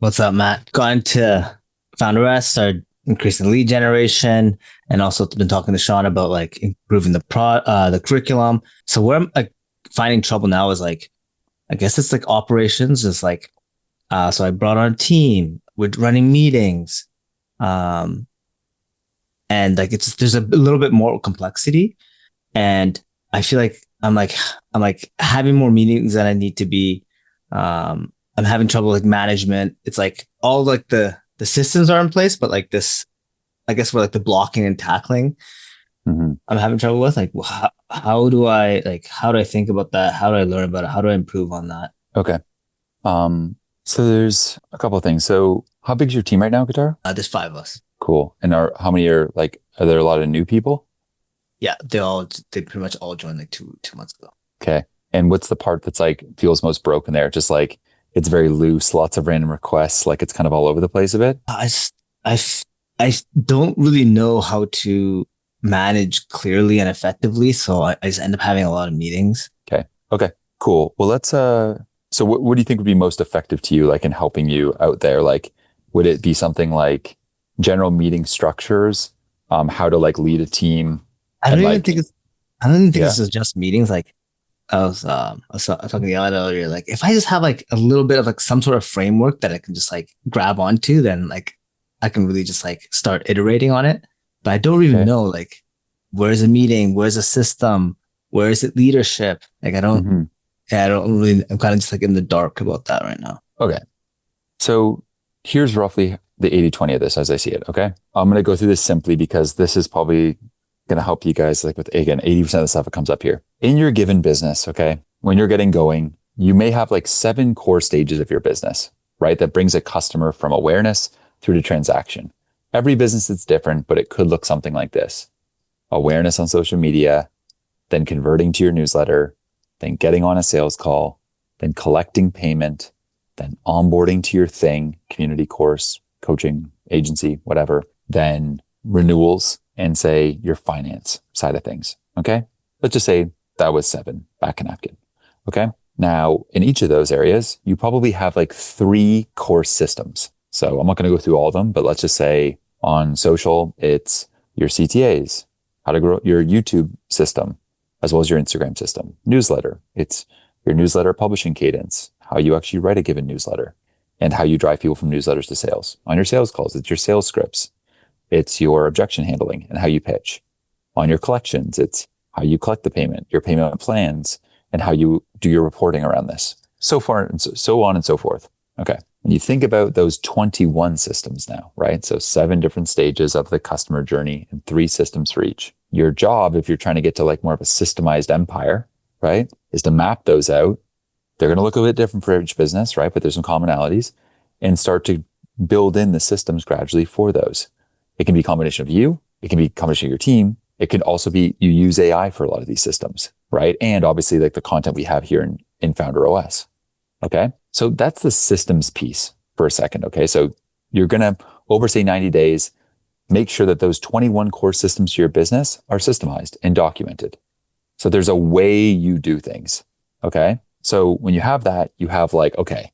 What's up, Matt? Got into FounderS, started increasing lead generation, and also been talking to Sean about like improving the curriculum. So where I'm like finding trouble now is like, I guess it's like operations. It's like, so I brought on a team. We're running meetings, um, and like there's a little bit more complexity, and I feel like I'm like having more meetings than I need to be. I'm having trouble with management. It's like all like the systems are in place, but like this, I guess we're like the blocking and tackling. hmm I'm having trouble with like how do I think about that? How do I learn about it? How do I improve on that? Okay. So there's a couple of things. So how big's your team right now, Guitar? There's five of us. Cool. And how many are there a lot of new people? Yeah, they pretty much all joined like two months ago. Okay. And what's the part that's like feels most broken there? Just like it's very loose, lots of random requests, like it's kind of all over the place a bit. I I don't really know how to manage clearly and effectively, so I just end up having a lot of meetings. Okay. Okay. Cool. Well, so what do you think would be most effective to you, like in helping you out there? Like, would it be something like general meeting structures, how to like lead a team I and don't even like, think it's I don't even think yeah. this is just meetings. Like I was talking to the other earlier. Like if I just have like a little bit of like some sort of framework that I can just like grab onto, then like I can really just like start iterating on it. But I don't even Okay. know like where's a meeting, where's a system, where is it leadership? Like hmm yeah, I don't really. I'm kind of just like in the dark about that right now. Okay. So here's roughly the 80/20 of this as I see it. Okay. I'm going to go through this simply because this is probably going to help you guys like with, again, 80% of the stuff that comes up here in your given business. Okay. When you're getting going, you may have like 7 core stages of your business, right? That brings a customer from awareness through to transaction. Every business is different, but it could look something like this: awareness on social media, then converting to your newsletter, then getting on a sales call, then collecting payment, then onboarding to your thing, community course, coaching, agency, whatever, then renewals and say your finance side of things. Okay. Let's just say that was 7 back in napkin. Okay. Now, in each of those areas, you probably have like 3 core systems. So I'm not going to go through all of them, but let's just say on social, it's your CTAs, how to grow your YouTube system, as well as your Instagram system. Newsletter, it's your newsletter publishing cadence, how you actually write a given newsletter, and how you drive people from newsletters to sales. On your sales calls, it's your sales scripts, it's your objection handling and how you pitch. On your collections, it's how you collect the payment, your payment plans, and how you do your reporting around this. So far and so on and so forth. Okay. When you think about those 21 systems now, right? So 7 different stages of the customer journey and 3 systems for each. Your job, if you're trying to get to like more of a systemized empire, right, is to map those out. They're going to look a bit different for each business, right? But there's some commonalities, and start to build in the systems gradually for those. It can be a combination of you. It can be a combination of your team. It can also be you use AI for a lot of these systems, right? And obviously like the content we have here in Founder OS. Okay. So that's the systems piece for a second. Okay. So you're going to, over say 90 days, make sure that those 21 core systems to your business are systemized and documented. So there's a way you do things. Okay. So when you have that, you have like, okay,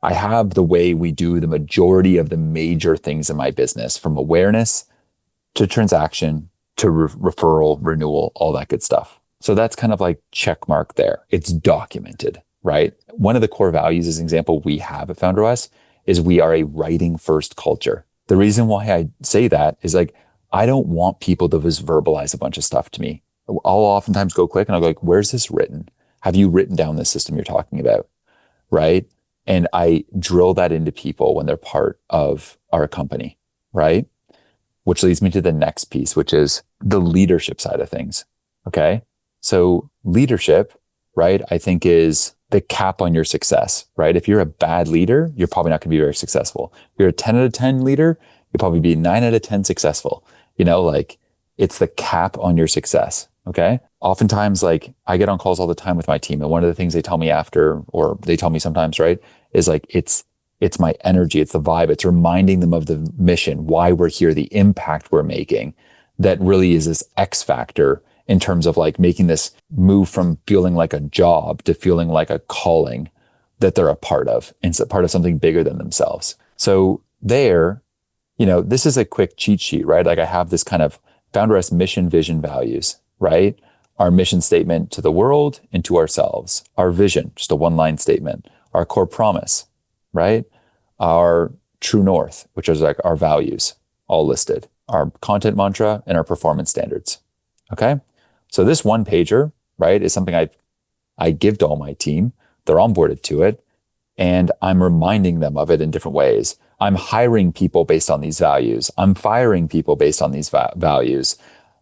I have the way we do the majority of the major things in my business, from awareness to transaction to referral, renewal, all that good stuff. So that's kind of like check mark there. It's documented, right? One of the core values, as an example, we have at FounderOS is we are a writing first culture. The reason why I say that is like, I don't want people to just verbalize a bunch of stuff to me. I'll oftentimes go click and I'll go like, where's this written? Have you written down this system you're talking about? Right. And I drill that into people when they're part of our company. Right. Which leads me to the next piece, which is the leadership side of things. Okay. So leadership, right, I think is the cap on your success, right? If you're a bad leader, you're probably not going to be very successful. If you're a 10 out of 10 leader, you'll probably be 9 out of 10 successful. Like it's the cap on your success. Okay. Oftentimes, like I get on calls all the time with my team. And one of the things they tell me after, or they tell me sometimes, right, is like, it's my energy. It's the vibe. It's reminding them of the mission, why we're here, the impact we're making. That really is this X factor in terms of like making this move from feeling like a job to feeling like a calling that they're a part of, and it's a part of something bigger than themselves. So there, this is a quick cheat sheet, right? Like I have this kind of Founder S mission, vision, values, right? Our mission statement to the world and to ourselves. Our vision, just a one-line statement. Our core promise, right? Our true north, which is like our values, all listed. Our content mantra and our performance standards. Okay. So this one pager, right, is something I give to all my team. They're onboarded to it. And I'm reminding them of it in different ways. I'm hiring people based on these values. I'm firing people based on these values,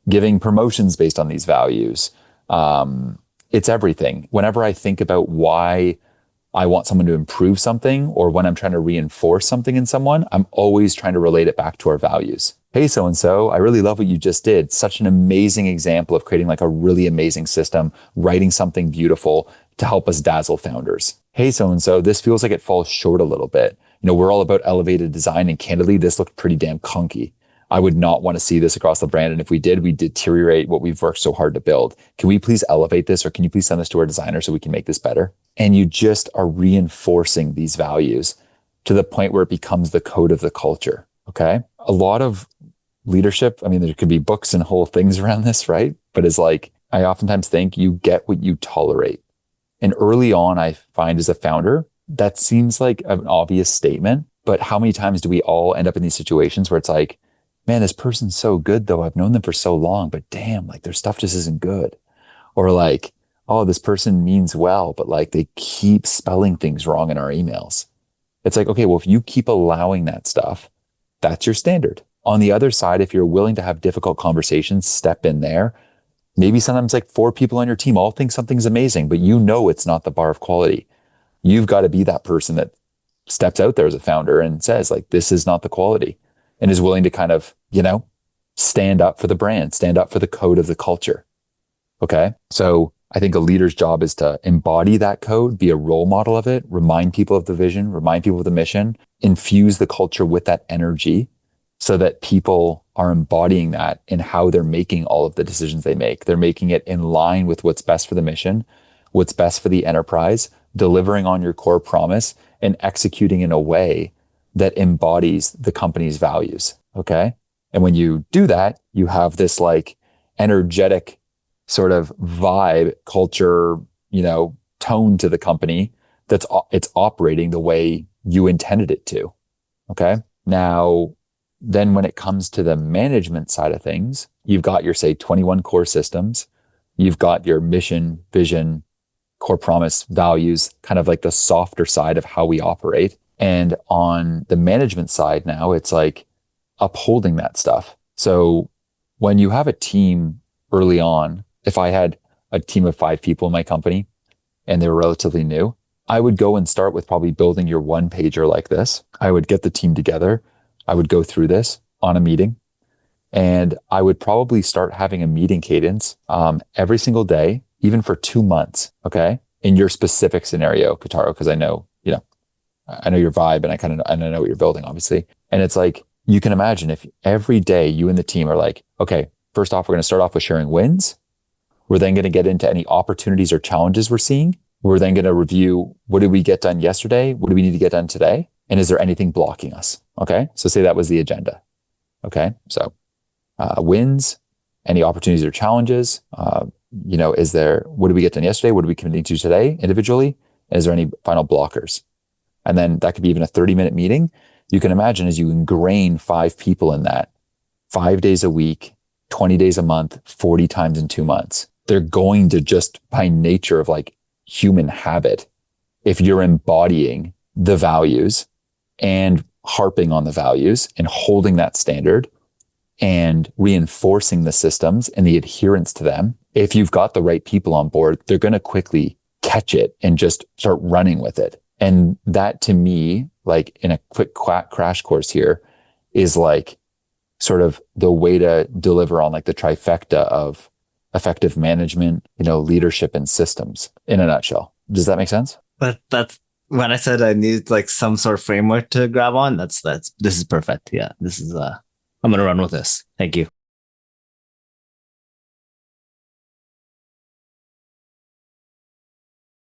giving promotions based on these values. It's everything. Whenever I think about why I want someone to improve something, or when I'm trying to reinforce something in someone, I'm always trying to relate it back to our values. Hey, so-and-so, I really love what you just did. Such an amazing example of creating like a really amazing system, writing something beautiful to help us dazzle founders. Hey, so-and-so, this feels like it falls short a little bit. We're all about elevated design, and candidly, this looked pretty damn clunky. I would not want to see this across the brand. And if we did, we deteriorate what we've worked so hard to build. Can we please elevate this, or can you please send this to our designer so we can make this better? And you just are reinforcing these values to the point where it becomes the code of the culture. Okay. A lot of leadership, I mean, there could be books and whole things around this, right? But it's like, I oftentimes think you get what you tolerate. And early on, I find as a founder, that seems like an obvious statement, but how many times do we all end up in these situations where it's like, man, this person's so good though. I've known them for so long, but damn, like their stuff just isn't good. Or like, oh, this person means well, but like they keep spelling things wrong in our emails. It's like, okay, well, if you keep allowing that stuff, that's your standard. On the other side, if you're willing to have difficult conversations, step in there. Maybe sometimes like 4 people on your team all think something's amazing, but it's not the bar of quality. You've got to be that person that steps out there as a founder and says like, this is not the quality, and is willing to kind of, stand up for the brand, stand up for the code of the culture. Okay. So I think a leader's job is to embody that code, be a role model of it, remind people of the vision, remind people of the mission, infuse the culture with that energy so that people are embodying that in how they're making all of the decisions they make. They're making it in line with what's best for the mission, what's best for the enterprise, delivering on your core promise, and executing in a way that embodies the company's values. Okay. And when you do that, you have this like energetic sort of vibe, culture, tone to the company it's operating the way you intended it to. Okay. Now, then when it comes to the management side of things, you've got your, say, 21 core systems. You've got your mission, vision, core promise, values, kind of like the softer side of how we operate. And on the management side now, it's like upholding that stuff. So when you have a team early on, if I had a team of 5 people in my company and they were relatively new, I would go and start with probably building your one pager like this. I would get the team together. I would go through this on a meeting, and I would probably start having a meeting cadence every single day, even for 2 months. Okay. In your specific scenario, Kotaro, because I know your vibe, and I know what you're building, obviously. And it's like, you can imagine if every day you and the team are like, okay, first off, we're going to start off with sharing wins. We're then going to get into any opportunities or challenges we're seeing. We're then going to review, what did we get done yesterday? What do we need to get done today? And is there anything blocking us? Okay. So say that was the agenda. Okay. So wins, any opportunities or challenges, what did we get done yesterday? What are we committing to today individually? And is there any final blockers? And then that could be even a 30-minute meeting. You can imagine as you ingrain 5 people in that 5 days a week, 20 days a month, 40 times in 2 months, they're going to just by nature of like human habit, if you're embodying the values and harping on the values and holding that standard and reinforcing the systems and the adherence to them, if you've got the right people on board, they're going to quickly catch it and just start running with it. And that to me, like in a quick crash course here, is like sort of the way to deliver on like the trifecta of effective management, leadership and systems in a nutshell. Does that make sense? But that's when I said I need like some sort of framework to grab on. This is perfect. Yeah, this is I'm gonna run with this. Thank you.